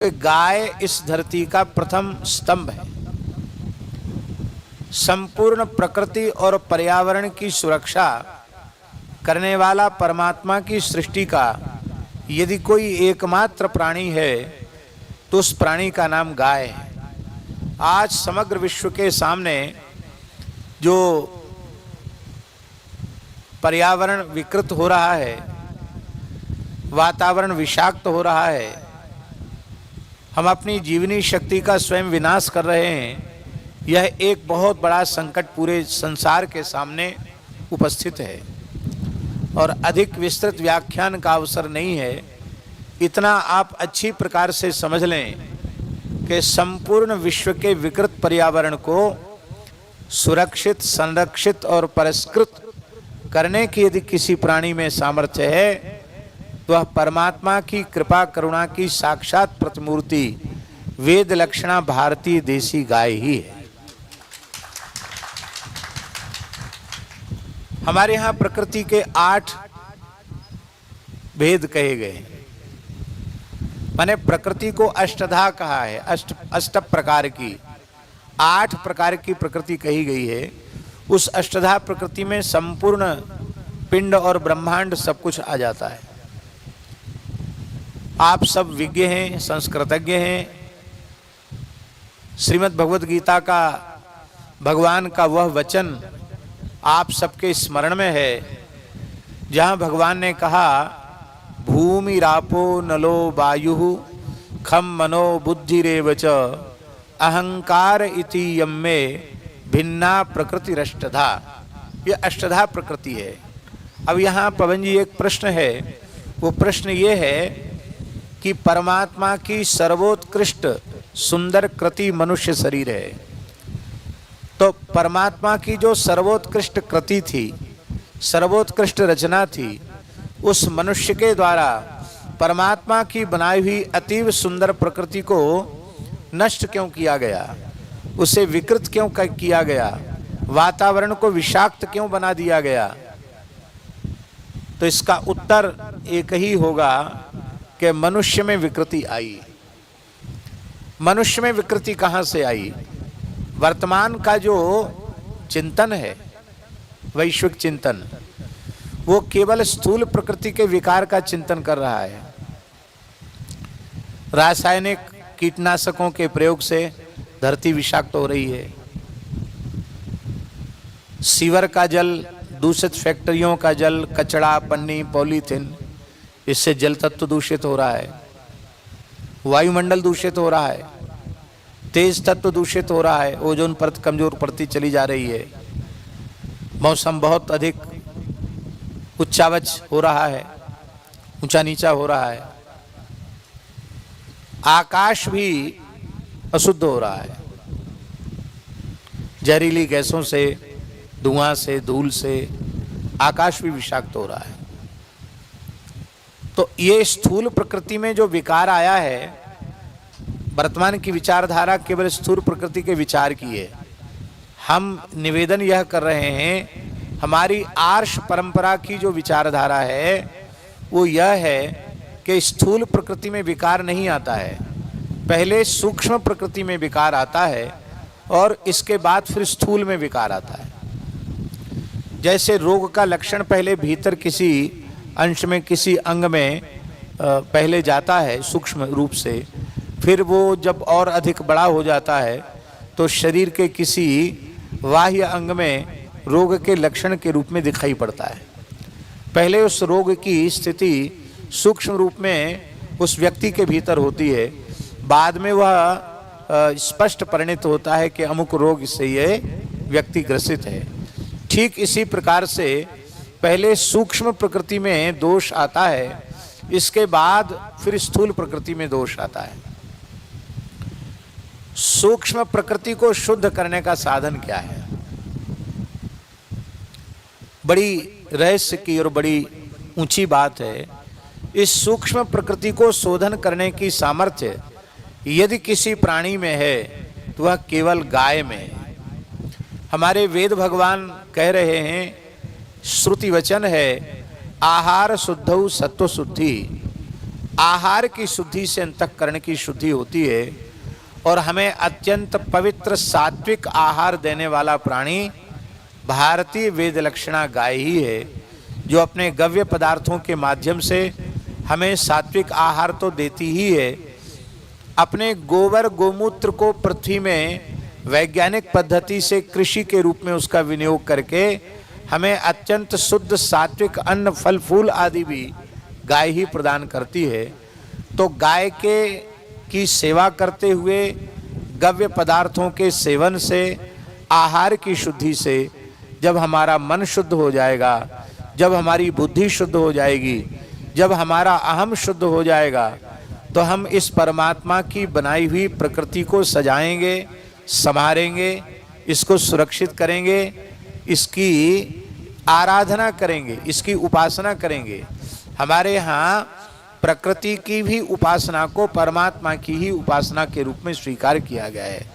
गाय इस धरती का प्रथम स्तंभ है। संपूर्ण प्रकृति और पर्यावरण की सुरक्षा करने वाला परमात्मा की सृष्टि का यदि कोई एकमात्र प्राणी है तो उस प्राणी का नाम गाय है। आज समग्र विश्व के सामने जो पर्यावरण विकृत हो रहा है, वातावरण विषाक्त हो रहा है, हम अपनी जीवनी शक्ति का स्वयं विनाश कर रहे हैं, यह एक बहुत बड़ा संकट पूरे संसार के सामने उपस्थित है और अधिक विस्तृत व्याख्यान का अवसर नहीं है। इतना आप अच्छी प्रकार से समझ लें कि संपूर्ण विश्व के विकृत पर्यावरण को सुरक्षित, संरक्षित और पुरस्कृत करने की यदि किसी प्राणी में सामर्थ्य है तो वह परमात्मा की कृपा करुणा की साक्षात प्रतिमूर्ति वेद लक्षणा भारतीय देसी गाय ही है। हमारे यहाँ प्रकृति के 8 भेद कहे गए, माने प्रकृति को अष्टधा कहा है। अष्ट प्रकार की 8 प्रकार की प्रकृति कही गई है। उस अष्टधा प्रकृति में संपूर्ण पिंड और ब्रह्मांड सब कुछ आ जाता है। आप सब विज्ञ हैं, संस्कृतज्ञ हैं। श्रीमद् भगवद गीता का भगवान का वह वचन आप सबके स्मरण में है जहाँ भगवान ने कहा, भूमि रापो नलो वायु खम मनो बुद्धिरेव च अहंकार इति यम्मे भिन्ना प्रकृति अष्टधा। ये अष्टधा प्रकृति है। अब यहाँ पवन जी एक प्रश्न है, वो प्रश्न ये है कि परमात्मा की सर्वोत्कृष्ट सुंदर कृति मनुष्य शरीर है, तो परमात्मा की जो सर्वोत्कृष्ट कृति थी, सर्वोत्कृष्ट रचना थी, उस मनुष्य के द्वारा परमात्मा की बनाई हुई अतीव सुंदर प्रकृति को नष्ट क्यों किया गया, उसे विकृत क्यों किया गया, वातावरण को विषाक्त क्यों बना दिया गया? तो इसका उत्तर एक ही होगा कि मनुष्य में विकृति आई। मनुष्य में विकृति कहाँ से आई? वर्तमान का जो चिंतन है, वैश्विक चिंतन, वो केवल स्थूल प्रकृति के विकार का चिंतन कर रहा है। रासायनिक कीटनाशकों के प्रयोग से धरती विषाक्त हो रही है। सीवर का जल, दूषित फैक्ट्रियों का जल, कचड़ा, पन्नी, पॉलीथीन, इससे जल तत्व दूषित हो रहा है। वायुमंडल दूषित हो रहा है, तेज तत्व दूषित हो रहा है, ओजोन परत कमजोर पड़ती चली जा रही है, मौसम बहुत अधिक उच्चावच हो रहा है, ऊंचा नीचा हो रहा है, आकाश भी अशुद्ध हो रहा है, जहरीली गैसों से, धुआं से, धूल से आकाश भी विषाक्त हो रहा है। तो ये स्थूल प्रकृति में जो विकार आया है, वर्तमान की विचारधारा केवल स्थूल प्रकृति के विचार की है। हम निवेदन यह कर रहे हैं, हमारी आर्ष परंपरा की जो विचारधारा है वो यह है कि स्थूल प्रकृति में विकार नहीं आता है, पहले सूक्ष्म प्रकृति में विकार आता है और इसके बाद फिर स्थूल में विकार आता है। जैसे रोग का लक्षण पहले भीतर किसी अंश में, किसी अंग में पहले जाता है सूक्ष्म रूप से, फिर वो जब और अधिक बड़ा हो जाता है तो शरीर के किसी बाह्य अंग में रोग के लक्षण के रूप में दिखाई पड़ता है। पहले उस रोग की स्थिति सूक्ष्म रूप में उस व्यक्ति के भीतर होती है, बाद में वह स्पष्ट परिणित होता है कि अमुक रोग से ये व्यक्ति ग्रसित है। ठीक इसी प्रकार से पहले सूक्ष्म प्रकृति में दोष आता है, इसके बाद फिर स्थूल प्रकृति में दोष आता है। सूक्ष्म प्रकृति को शुद्ध करने का साधन क्या है? बड़ी रहस्य की और बड़ी ऊंची बात है। इस सूक्ष्म प्रकृति को शोधन करने की सामर्थ्य यदि किसी प्राणी में है तो वह केवल गाय में है। हमारे वेद भगवान कह रहे हैं, श्रुति वचन है, आहार शुद्धौ सत्व शुद्धि, आहार की शुद्धि से अंतःकरण की शुद्धि होती है और हमें अत्यंत पवित्र सात्विक आहार देने वाला प्राणी भारतीय वेद लक्षणा गाय ही है, जो अपने गव्य पदार्थों के माध्यम से हमें सात्विक आहार तो देती ही है, अपने गोबर गोमूत्र को पृथ्वी में वैज्ञानिक पद्धति से कृषि के रूप में उसका विनियोग करके हमें अत्यंत शुद्ध सात्विक अन्न फल फूल आदि भी गाय ही प्रदान करती है। तो गाय की सेवा करते हुए गव्य पदार्थों के सेवन से, आहार की शुद्धि से जब हमारा मन शुद्ध हो जाएगा, जब हमारी बुद्धि शुद्ध हो जाएगी, जब हमारा अहम शुद्ध हो जाएगा, तो हम इस परमात्मा की बनाई हुई प्रकृति को सजाएंगे, संभालेंगे, इसको सुरक्षित करेंगे, इसकी आराधना करेंगे, इसकी उपासना करेंगे। हमारे यहाँ प्रकृति की भी उपासना को परमात्मा की ही उपासना के रूप में स्वीकार किया गया है।